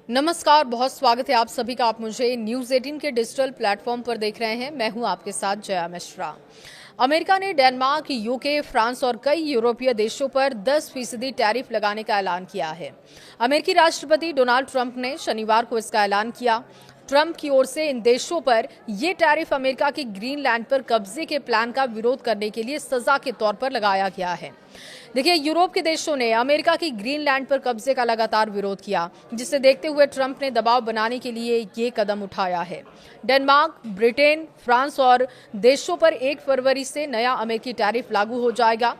नमस्कार, बहुत स्वागत है आप सभी का। आप मुझे न्यूज़ 18 के डिजिटल प्लेटफॉर्म पर देख रहे हैं। मैं हूं आपके साथ जया मिश्रा। अमेरिका ने डेनमार्क, यूके, फ्रांस और कई यूरोपीय देशों पर 10% टैरिफ लगाने का ऐलान किया है। अमेरिकी राष्ट्रपति डोनाल्ड ट्रंप ने शनिवार को इसका ऐलान किया। ट्रंप की ओर से इन देशों पर यह टैरिफ अमेरिका के ग्रीनलैंड पर कब्जे के प्लान का विरोध करने के लिए सजा के तौर पर लगाया गया है। देखिए, यूरोप के देशों ने अमेरिका की ग्रीनलैंड पर कब्जे का लगातार विरोध किया, जिसे देखते हुए ट्रंप ने दबाव बनाने के लिए ये कदम उठाया है। डेनमार्क, ब्रिटेन, फ्रांस और देशों पर 1 फरवरी से नया अमेरिकी टैरिफ लागू हो जाएगा।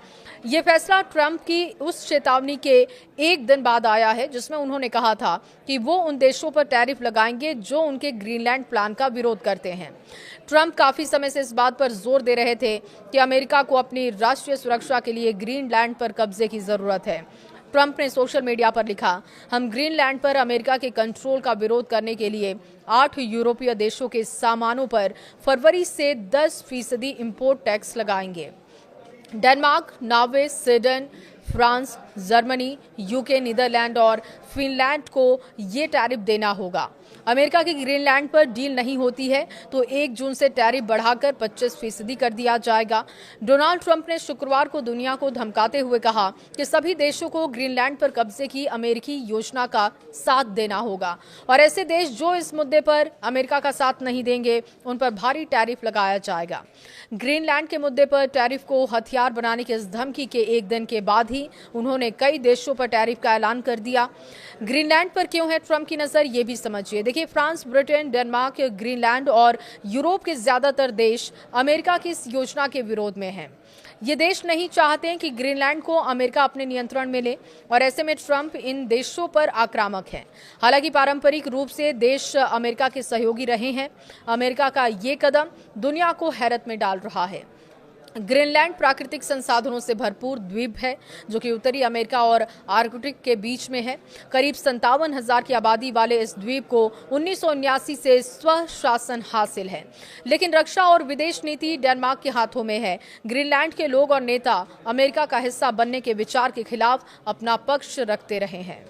ये फैसला ट्रंप की उस चेतावनी के एक दिन बाद आया है जिसमें उन्होंने कहा था कि वो उन देशों पर टैरिफ लगाएंगे जो उनके ग्रीनलैंड प्लान का विरोध करते हैं। ट्रंप काफी समय से इस बात पर जोर दे रहे थे कि अमेरिका को अपनी राष्ट्रीय सुरक्षा के लिए ग्रीनलैंड पर कब्जे की जरूरत है। ट्रंप ने सोशल मीडिया पर लिखा, हम ग्रीनलैंड पर अमेरिका के कंट्रोल का विरोध करने के लिए 8 यूरोपीय देशों के सामानों पर फरवरी से 10% इंपोर्ट टैक्स लगाएंगे। Denmark, Norway, Sweden, France, Germany, UK, Netherland और फिनलैंड को ये टैरिफ देना होगा। अमेरिका की ग्रीनलैंड पर डील नहीं होती है तो 1 जून से टैरिफ बढ़ाकर 25% कर दिया जाएगा। डोनाल्ड ट्रंप ने शुक्रवार को दुनिया को धमकाते हुए कहा कि सभी देशों को ग्रीनलैंड पर कब्जे की अमेरिकी योजना का साथ देना होगा और ऐसे देश जो इस मुद्दे पर अमेरिका का साथ नहीं देंगे उन पर भारी टैरिफ लगाया जाएगा। ग्रीनलैंड के मुद्दे पर टैरिफ को हथियार बनाने की इस धमकी के एक दिन के बाद ही उन्होंने कई देशों पर टैरिफ का ऐलान कर दिया। ग्रीनलैंड पर क्यों है ट्रंप की नजर, ये भी समझिए। देखिए, फ्रांस, ब्रिटेन, डेनमार्क, ग्रीनलैंड और यूरोप के ज्यादातर देश अमेरिका की इस योजना के विरोध में हैं। ये देश नहीं चाहते हैं कि ग्रीनलैंड को अमेरिका अपने नियंत्रण में ले और ऐसे में ट्रंप इन देशों पर आक्रामक है। हालांकि पारंपरिक रूप से देश अमेरिका के सहयोगी रहे हैं। अमेरिका का ये कदम दुनिया को हैरत में डाल रहा है। ग्रीनलैंड प्राकृतिक संसाधनों से भरपूर द्वीप है जो कि उत्तरी अमेरिका और आर्कटिक के बीच में है। करीब 57,000 की आबादी वाले इस द्वीप को 1979 से स्वशासन हासिल है, लेकिन रक्षा और विदेश नीति डेनमार्क के हाथों में है। ग्रीनलैंड के लोग और नेता अमेरिका का हिस्सा बनने के विचार के खिलाफ अपना पक्ष रखते रहे हैं।